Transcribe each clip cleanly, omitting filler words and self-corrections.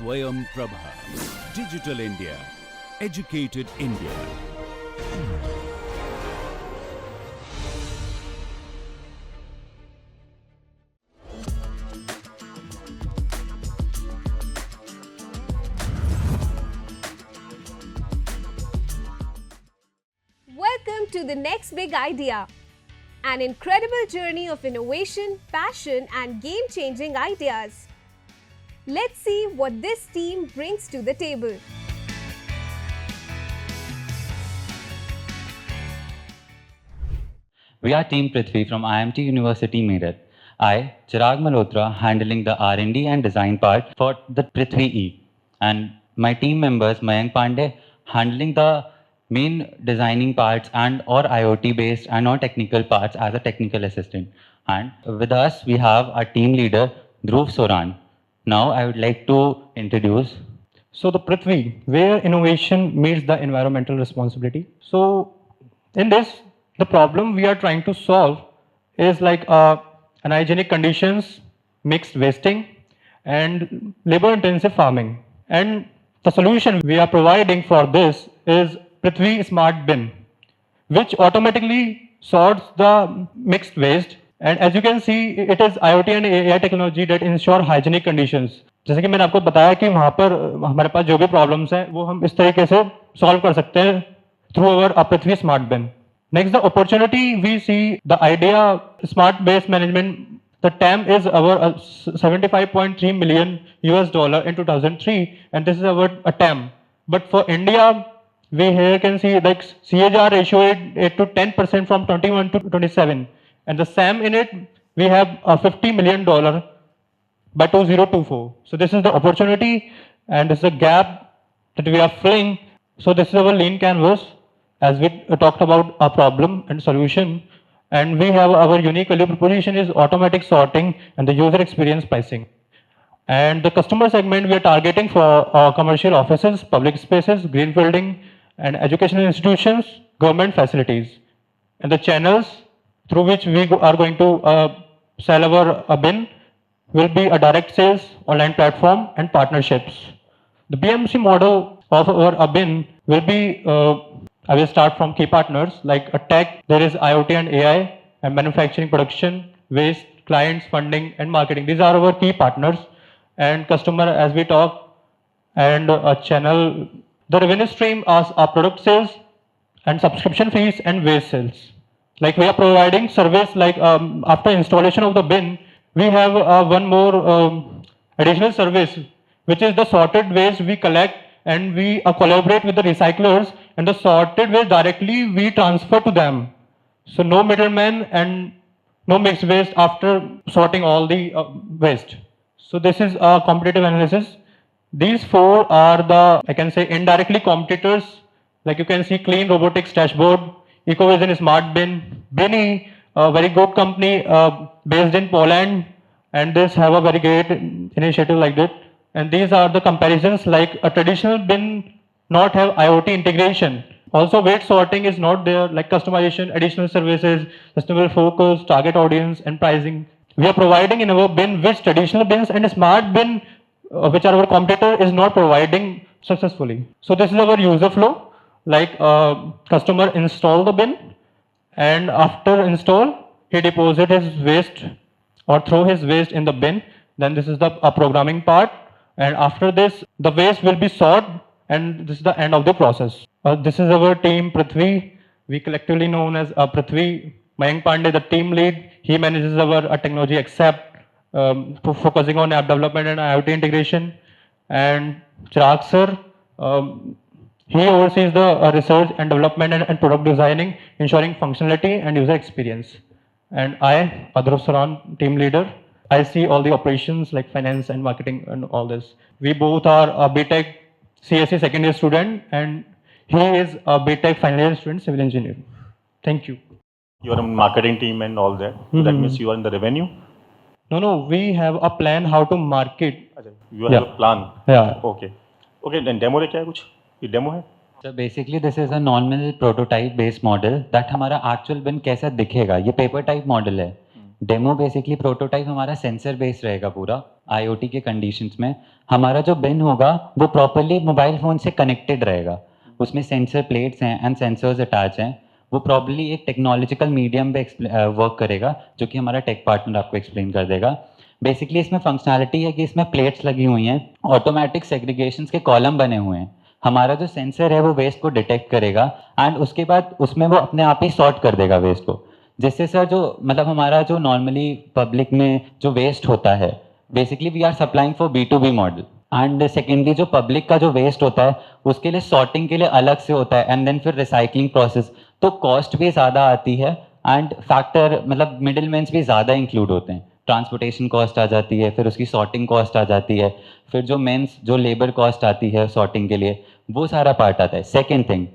Swayam Prabha. Digital India. Educated India. Welcome to the next big idea. An incredible journey of innovation, passion, and game-changing ideas. Let's see what this team brings to the table. We are Team Prithvi from IMT University, Meerut. I, Chirag Malhotra, handling the R&D and design part for the Prithvi E. And my team members, Mayank Pandey, handling the main designing parts and or IoT based and or technical parts as a technical assistant. And with us, we have our team leader, Dhruv Soran. Now, I would like to introduce. So the Prithvi, where innovation meets the environmental responsibility. So in this, the problem we are trying to solve is like unhygienic conditions, mixed wasting, and labor-intensive farming. And the solution we are providing for this is Prithvi Smart Bin, which automatically sorts the mixed waste. And as you can see, it is IoT and AI technology that ensure hygienic conditions. जैसे कि मैंने आपको बताया कि वहाँ पर हमारे पास जो भी प्रॉब्लम्स हैं वो हम इस तरीके से सॉल्व कर सकते हैं through our Prithvi Smart Bin. Next, the opportunity we see, the idea smart waste management, the TAM is our $75.3 million in 2003, and this is our TAM. But for India, we here can see like CAGR ratio it to 10% from 21 to 27, and the SAM in it we have $50 million by 2024. So this is the opportunity, and this is a gap that we are filling. So this is our lean canvas. As we talked about a problem and solution, and we have our unique value proposition is automatic sorting and the user experience pricing. And the customer segment we are targeting for commercial offices, public spaces, green building, and educational institutions, government facilities. And the channels through which we are going to sell our bin will be a direct sales, online platform, and partnerships. The BMC model of our bin will be I will start from key partners like a tech, there is IoT and AI, and manufacturing, production, waste, clients, funding, and marketing. These are our key partners. And customer, as we talk, and a channel. The revenue stream are product sales and subscription fees and waste sales. Like we are providing service like after installation of the bin, we have one more additional service, which is the sorted waste we collect and we collaborate with the recyclers, and the sorted waste directly we transfer to them. So no middleman and no mixed waste after sorting all the waste. So this is a competitive analysis. These four are the, I can say, indirectly competitors. Like you can see Clean Robotics Dashboard, EcoVision Smart Bin, Bini, a very good company based in Poland, and this have a very great initiative like that. And these are the comparisons, like a traditional bin not have IoT integration. Also weight sorting is not there, like customization, additional services, sustainable focus, target audience, and pricing. We are providing in our bin which traditional bins and smart bin, which are our competitor, is not providing successfully. So this is our user flow, like customer install the bin, and after install, he deposit his waste or throw his waste in the bin. Then this is the programming part. And after this, the waste will be sorted, and this is the end of the process. This is our team, Prithvi. We collectively known as Prithvi. Mayank Pandey, the team lead, he manages our technology Accept, focusing on app development and IoT integration. And Chirag sir, he oversees the research and development and product designing, ensuring functionality and user experience. And I, Dhruv Soran, team leader, I see all the operations like finance and marketing and all this. We both are a BTech CSE second year student, and he is a BTech final year student, civil engineer. Thank you. You are in marketing team and all that. So that means you are in the revenue? No, we have a plan how to market. You have a plan? Yeah. Okay. Okay, then demo है क्या कुछ? ये demo है? So basically this is a normal prototype based model that हमारा actual bin कैसा दिखेगा. ये paper type model है. डेमो बेसिकली प्रोटोटाइप हमारा सेंसर बेस्ड रहेगा पूरा आईओटी के कंडीशंस में। हमारा जो बिन होगा वो प्रॉपरली मोबाइल फ़ोन से कनेक्टेड रहेगा, उसमें सेंसर प्लेट्स हैं एंड सेंसर्स अटैच हैं। वो प्रॉब्ली एक टेक्नोलॉजिकल मीडियम पे वर्क करेगा, जो कि हमारा टेक पार्टनर आपको एक्सप्लेन कर देगा। बेसिकली इसमें फंक्शनैलिटी है कि इसमें प्लेट्स लगी हुई हैं, ऑटोमेटिक सेग्रीगेशंस के कॉलम बने हुए हैं। हमारा जो सेंसर है वो वेस्ट को डिटेक्ट करेगा एंड उसके बाद उसमें वो अपने आप ही सॉर्ट कर देगा वेस्ट को। जिससे सर जो मतलब हमारा जो नॉर्मली पब्लिक में जो वेस्ट होता है, basically we are supplying for B2B model. And secondly जो पब्लिक का जो वेस्ट होता है उसके लिए सॉर्टिंग के लिए अलग से होता है एंड देन फिर रिसाइकलिंग प्रोसेस, तो कॉस्ट भी ज़्यादा आती है एंड फैक्टर मतलब मिडिल मैन्स भी ज़्यादा इंक्लूड होते हैं। ट्रांसपोर्टेशन कॉस्ट आ जाती है, फिर उसकी सॉर्टिंग कॉस्ट आ जाती है, फिर जो मेंस जो लेबर कॉस्ट आती है सॉर्टिंग के लिए, वो सारा पार्ट आता है। Second thing,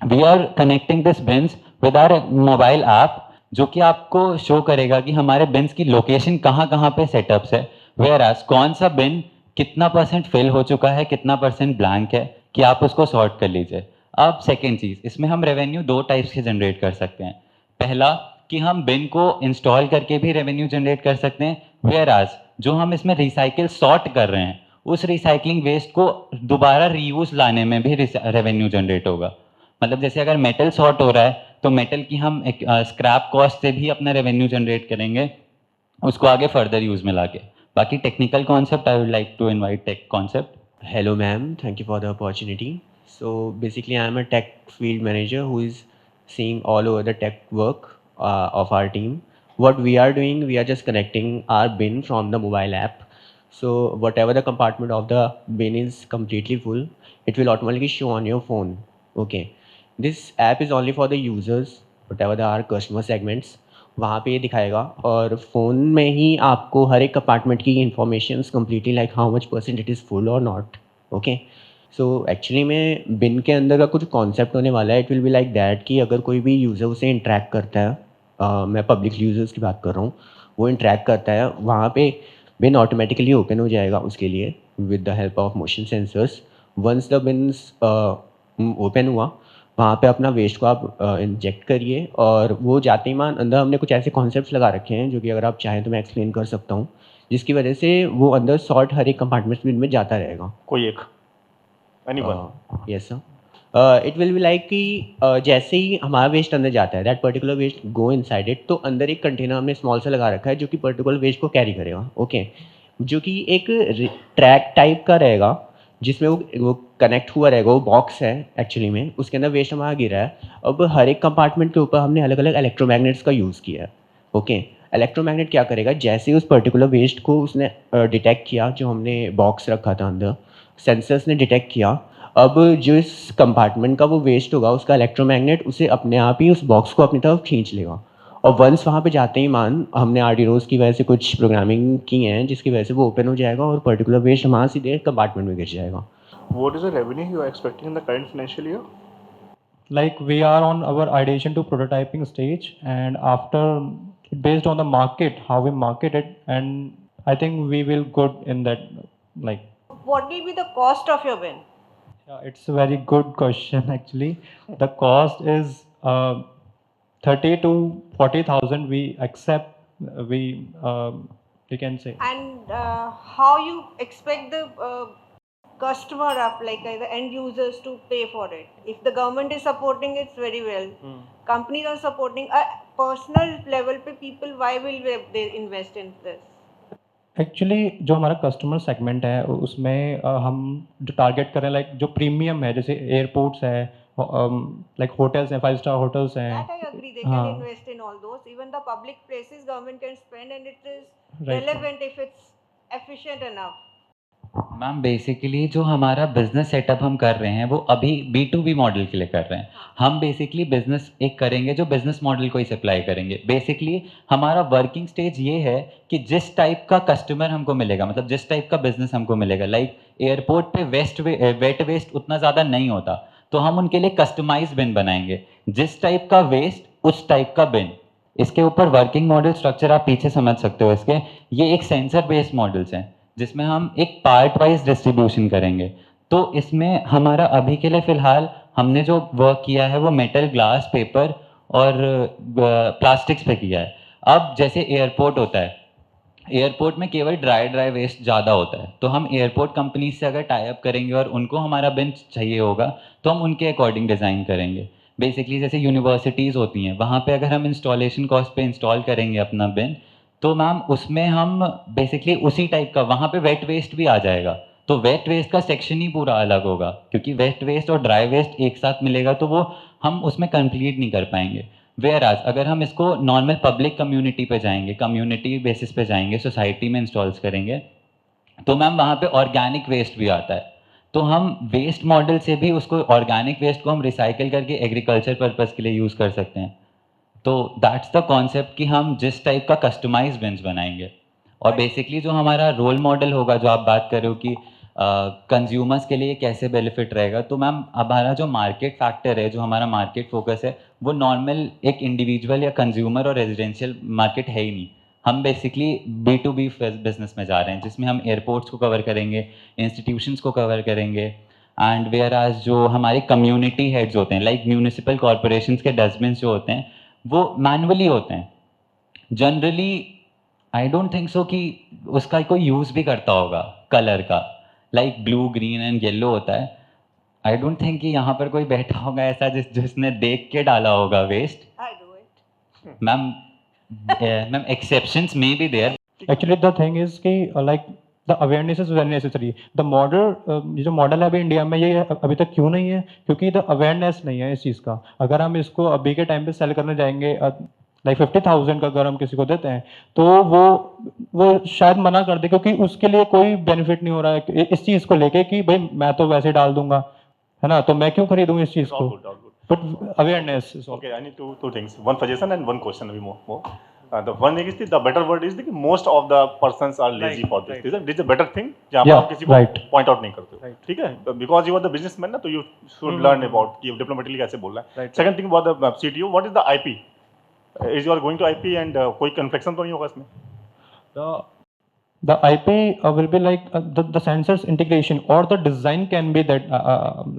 we are connecting this bins with our mobile app, जो कि आपको शो करेगा कि हमारे बिन्स की लोकेशन कहाँ कहाँ पे सेटअप्स है, वेयर एज कौन सा बिन कितना % फिल हो चुका है, कितना % ब्लैंक है, कि आप उसको सॉर्ट कर लीजिए। अब सेकेंड चीज़, इसमें हम रेवेन्यू 2 टाइप्स के जनरेट कर सकते हैं। पहला कि हम बिन को इंस्टॉल करके भी रेवेन्यू जनरेट कर सकते हैं, वेयर एज जो हम इसमें रिसाइकिल सॉर्ट कर रहे हैं उस रिसाइकलिंग वेस्ट को दोबारा रीयूज लाने में भी रेवेन्यू जनरेट होगा। मतलब जैसे अगर मेटल सॉर्ट हो रहा है तो मेटल की हम एक स्क्रैप कॉस्ट से भी अपना रेवेन्यू जनरेट करेंगे, उसको आगे फर्दर यूज में लाके। बाकी technical concept I would like to invite tech concept. Hello, ma'am. Thank you for the opportunity. So basically, I am a tech field manager who is seeing all over the tech work of our team. What we are doing, we are just connecting our bin from the mobile app. So whatever the compartment of the bin is completely full, it will automatically show on your phone. Okay. This app is only for the users, whatever the our customer segments. वहाँ पे ये दिखाएगा और phone में ही आपको हर एक apartment की informations completely like how much % it is full और नॉट। ओके, सो एक्चुअली में बिन के अंदर का कुछ कॉन्सेप्ट होने वाला है। It will be like that कि अगर कोई भी यूज़र उसे इंटरेक्ट करता है, मैं पब्लिक यूज़र्स की बात कर रहा हूँ, वो इंटरेक्ट करता है, वहाँ पे बिन ऑटोमेटिकली ओपन हो जाएगा उसके लिए with the help of motion sensors. Once the bins open हुआ, वहाँ पे अपना वेस्ट को आप इंजेक्ट करिए और वो जाते ही मान अंदर हमने कुछ ऐसे कॉन्सेप्ट्स लगा रखे हैं जो कि अगर आप चाहें तो मैं एक्सप्लेन कर सकता हूँ, जिसकी वजह से वो अंदर सॉर्ट हर एक कंपार्टमेंट में जाता रहेगा। कोई एक anyone? Yes sir, it will be like कि जैसे ही हमारा वेस्ट अंदर जाता है, that particular waste go inside it, तो अंदर एक कंटेनर हमने स्मॉल सा लगा रखा है जो कि पर्टिकुलर वेस्ट को कैरी करेगा। ओके, जो कि एक ट्रैक टाइप का रहेगा जिसमें वो कनेक्ट हुआ रहेगा। वो बॉक्स है एक्चुअली में, उसके अंदर वेस्ट हमारा गिरा है। अब हर एक कंपार्टमेंट के ऊपर हमने अलग अलग इलेक्ट्रोमैग्नेट्स का यूज़ किया है। ओके, इलेक्ट्रोमैग्नेट क्या करेगा, जैसे ही उस पर्टिकुलर वेस्ट को उसने डिटेक्ट किया, जो हमने बॉक्स रखा था अंदर, सेंसर्स ने डिटेक्ट किया, अब जो इस कंपार्टमेंट का वो वेस्ट होगा, उसका इलेक्ट्रोमैग्नेट उसे अपने आप ही उस बॉक्स को अपनी तरफ खींच लेगा। और वंस वहाँ पे जाते ही मान हमने आर्डिनोज की वजह से कुछ प्रोग्रामिंग की हैं जिसकी वजह से वो ओपन हो जाएगा और पर्टिकुलर वेस्ट हमारा सीधे कंपार्टमेंट में गिर जाएगा। What is the revenue you are expecting in the current financial year? Like we are on our ideation to prototyping stage, and after based on the market, how we market it, and I think we will good in that. Like, What will be the cost of your bin? yeah, it's a very good question actually. The cost is 30 to 40,000. We accept. We can say. And how you expect the customer up, like the end users, to pay for it? If the government is supporting it very well, companies are supporting, a personal level पे people, why will they invest in this? Actually जो हमारा customer segment है उसमें हम जो target करें like जो premium है, जैसे एयरपोर्ट्स है, लाइक होटल्स हैं, 5 स्टार होटल्स हैं। That I agree, they हाँ. can invest in all those. Even the public places government can spend, and it is Right. relevant if it's efficient enough. Ma'am basically जो हमारा business setup हम कर रहे हैं वो अभी B2B मॉडल के लिए कर रहे हैं। हम बेसिकली बिजनेस एक करेंगे जो बिजनेस मॉडल को ही सप्लाई करेंगे। बेसिकली हमारा वर्किंग स्टेज ये है कि जिस टाइप का कस्टमर हमको मिलेगा, मतलब जिस टाइप का बिजनेस हमको मिलेगा, लाइक एयरपोर्ट पे वेट वेस्ट उतना ज़्यादा नहीं होता, तो हम उनके लिए कस्टमाइज बिन बनाएंगे, जिस टाइप का वेस्ट उस टाइप का बिन। इसके ऊपर वर्किंग मॉडल स्ट्रक्चर आप पीछे समझ सकते हो इसके। ये एक सेंसर बेस्ड मॉडल्स हैं जिसमें हम एक पार्ट वाइज डिस्ट्रीब्यूशन करेंगे। तो इसमें हमारा अभी के लिए फ़िलहाल हमने जो वर्क किया है वो मेटल, ग्लास, पेपर और प्लास्टिक्स पे किया है। अब जैसे एयरपोर्ट होता है, एयरपोर्ट में केवल ड्राई वेस्ट ज़्यादा होता है, तो हम एयरपोर्ट कंपनी से अगर टाई अप करेंगे और उनको हमारा बिन चाहिए होगा तो हम उनके अकॉर्डिंग डिज़ाइन करेंगे। बेसिकली जैसे यूनिवर्सिटीज़ होती हैं, वहाँ पे अगर हम इंस्टॉलेशन कॉस्ट पे इंस्टॉल करेंगे अपना बिन, तो मैम उसमें हम बेसिकली उसी टाइप का, वहाँ पे वेट वेस्ट भी आ जाएगा, तो वेट वेस्ट का सेक्शन ही पूरा अलग होगा, क्योंकि वेट वेस्ट और ड्राई वेस्ट एक साथ मिलेगा तो वो हम उसमें कंप्लीट नहीं कर पाएंगे। वेयर आज अगर हम इसको नॉर्मल पब्लिक कम्युनिटी पे जाएंगे, कम्युनिटी बेसिस पे जाएंगे, सोसाइटी में इंस्टॉल्स करेंगे, तो मैम वहाँ पे ऑर्गेनिक वेस्ट भी आता है, तो हम वेस्ट मॉडल से भी उसको, ऑर्गेनिक वेस्ट को हम रिसाइकिल करके एग्रीकल्चर पर्पज़ के लिए यूज़ कर सकते हैं। तो दैट्स द कॉन्सेप्ट कि हम जिस टाइप का कस्टमाइज बिन्स बनाएंगे, और बेसिकली जो हमारा रोल मॉडल होगा, जो आप बात कर रहे हो कि कंज्यूमर्स के लिए कैसे बेनिफिट रहेगा, तो मैम हमारा जो मार्केट फैक्टर है, जो हमारा मार्केट फोकस है, वो नॉर्मल एक इंडिविजुअल या कंज्यूमर और रेजिडेंशियल मार्केट है ही नहीं। हम बेसिकली B2B बिजनेस में जा रहे हैं, जिसमें हम एयरपोर्ट्स को कवर करेंगे, इंस्टीट्यूशंस को कवर करेंगे, एंड वेयर आज जो हमारे कम्युनिटी हेड्स होते हैं, लाइक म्यूनिसिपल कॉरपोरेशंस के डस्टबिन जो होते हैं वो मैनुअली होते हैं generally. I don't think so कि उसका कोई यूज़ भी करता होगा कलर का, like blue, green and yellow होता है। आई डोंट थिंक कि यहाँ पर कोई बैठा होगा ऐसा जिसने देख के डाला होगा waste. I do it. Ma'am exceptions may be there. Actually, the thing is कि like the awareness is very necessary. The model, ये जो मॉडल है अभी इंडिया में, ये अभी तक क्यों नहीं है? क्योंकि the awareness नहीं है इस चीज़ का। अगर हम इसको अभी के टाइम पे सेल करने जाएंगे लाइक 50,000 का अगर हम किसी को देते हैं, तो वो शायद मना कर दे, क्योंकि उसके लिए कोई बेनिफिट नहीं हो रहा है इस चीज़ को लेके कि भाई मैं तो वैसे डाल दूंगा, है ना, तो मैं क्यों खरीदूँ इस चीज़ को। All good. But awareness. Okay, I need two things. One suggestion and one question. Maybe more. The one thing is the better word is that most of the persons are lazy for this. This is a better thing. जहाँ पर Yeah, आप किसी को right. point out नहीं करते हो, ठीक है? Because you are the businessman ना, तो you should learn about कि diplomatically कैसे बोलना है. Second thing about the CTO, what is the IP? Is you are going to IP and कोई confliction तो नहीं होगा इसमें? The IP will be like the sensors integration or the design can be that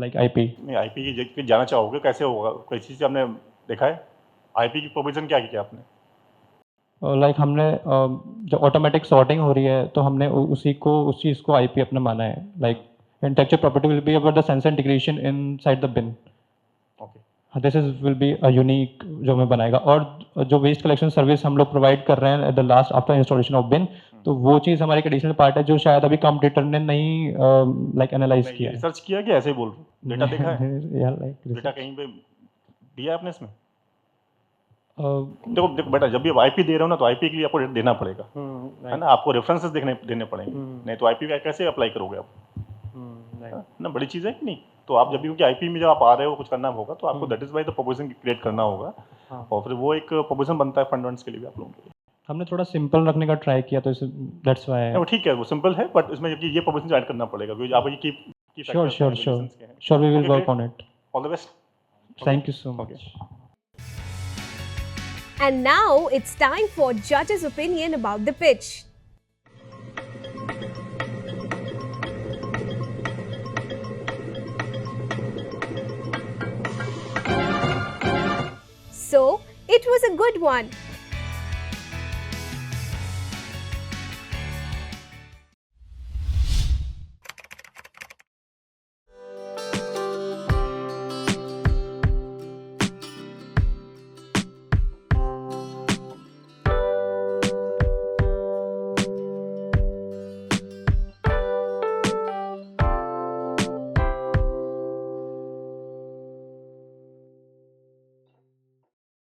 like IP. नहीं, IP की जाना चाहोगे कैसे होगा? कोई चीज़ आपने देखा है? IP की प्रोविजन क्या किया आपने? लाइक हमने जो ऑटोमेटिक सॉर्टिंग हो रही है, तो हमने उस चीज़ को IP अपना माना है। Like intellectual property will be about the sensor integration inside the bin. Okay. This is will be a unique जो हमें बनाएगा। और जो वेस्ट कलेक्शन सर्विस हम लोग प्रोवाइड कर रहे हैं at the last after installation of bin, तो वो चीज़ हमारी एक एडिशनल पार्ट है जो शायद अभी कॉम्पिटिटर ने नहीं लाइक एनालाइज किया है। रिसर्च किया कि ऐसे ही बोल रहे हो? डेटा देखा है? या लाइक डेटा कहीं पे दिया है आपने इसमें? देखो बेटा, जब भी आप IP दे रहे हो ना, तो IP के लिए आपको देना पड़ेगा, है ना? आपको रेफरेंसेस देने पड़ेंगे, नहीं तो IP कैसे अप्लाई करोगे आप? ना बड़ी चीज़ है कि नहीं? तो आप जब भी, क्योंकि IP में जब आप आ रहे हो कुछ करना होगा, तो आपको that is why the proportion create करना होगा, और फिर वो एक प्रोपोजन बनता है फंड्स के लिए भी आप लोगों के लिए। हमने थोड़ा सिंपल रखने का ट्राई किया, तो दैट्स व्हाई। वो ठीक है, वो सिंपल है, बट इसमें जबकि ये प्रोपोजन ऐड करना पड़ेगा, क्योंकि आप ये की sure we will work on it. All the best. Thank you so much. And now it's time for judges' opinion about the pitch. So, it was a good one.